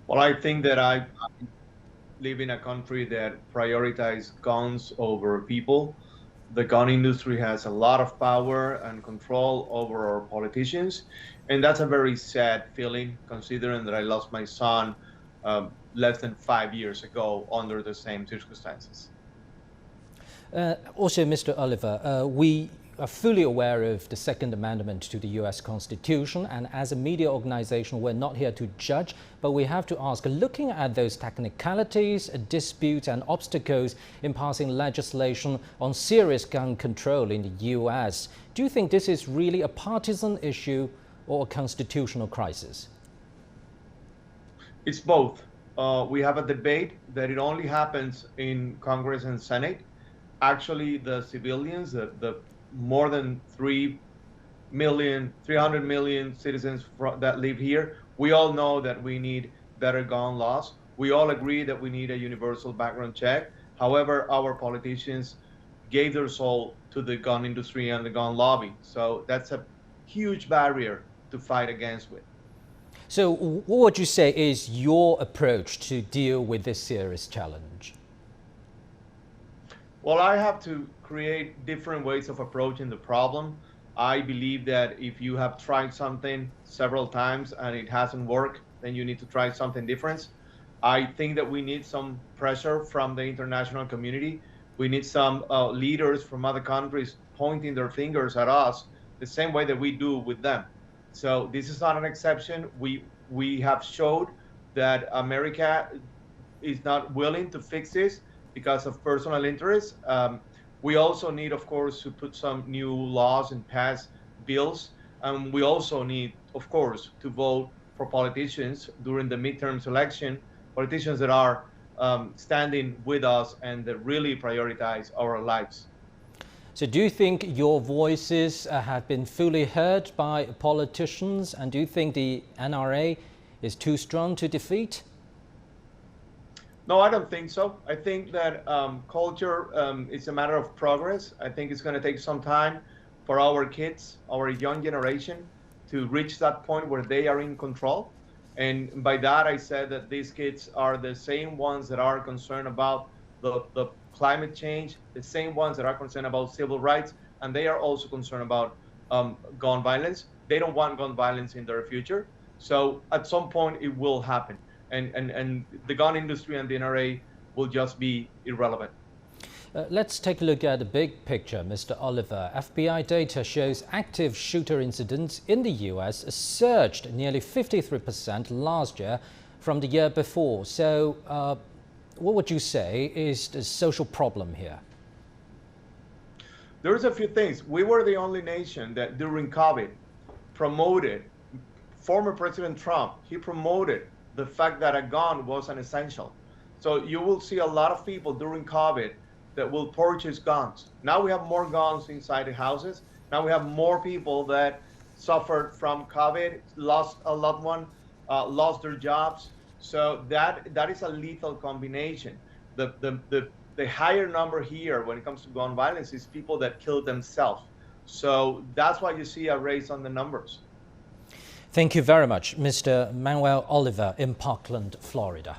Well, I think that I live in a country that prioritizes guns over people. The gun industry has a lot of power and control over our politicians, and that's a very sad feeling considering that I lost my son less than 5 years ago under the same circumstances. Also, Mr. Oliver, we are fully aware of the Second Amendment to the US Constitution, and as a media organization, we're not here to judge, but we have to ask, looking at those technicalities, disputes, and obstacles in passing legislation on serious gun control in the US, do you think this is really a partisan issue or a constitutional crisis? It's both. We have a debate that it only happens in Congress and Senate. Actually, the civilians, the more than 300 million citizens that live here, we all know that we need better gun laws. We all agree that we need a universal background check. However, our politicians gave their soul to the gun industry and the gun lobby. So that's a huge barrier to fight against with. So what would you say is your approach to deal with this serious challenge? Well, I have to create different ways of approaching the problem. I believe that if you have tried something several times and it hasn't worked, then you need to try something different. I think that we need some pressure from the international community. We need some leaders from other countries pointing their fingers at us the same way that we do with them. So this is not an exception. We have showed that America is not willing to fix this because of personal interest. We also need, of course, to put some new laws and pass bills. And we also need, of course, to vote for politicians during the midterm election, politicians that are standing with us and that really prioritize our lives. So do you think your voices have been fully heard by politicians, and do you think the NRA is too strong to defeat? No, I don't think so. I think that culture is a matter of progress. I think it's going to take some time for our kids, our young generation, to reach that point where they are in control. And by that, I said that these kids are the same ones that are concerned about the climate change, the same ones that are concerned about civil rights, and they are also concerned about gun violence. They don't want gun violence in their future. So at some point, it will happen. And the gun industry and the NRA will just be irrelevant. Let's take a look at the big picture, Mr. Oliver. FBI data shows active shooter incidents in the US surged nearly 53% last year from the year before. So what would you say is the social problem here? There's a few things. We were the only nation that during COVID promoted, former President Trump, he promoted the fact that a gun was an essential. So you will see a lot of people during COVID that will purchase guns. Now we have more guns inside the houses. Now we have more people that suffered from COVID, lost a loved one, lost their jobs. So that is a lethal combination. The higher number here when it comes to gun violence is people that kill themselves. So that's why you see a raise on the numbers. Thank you very much, Mr. Manuel Oliver in Parkland, Florida.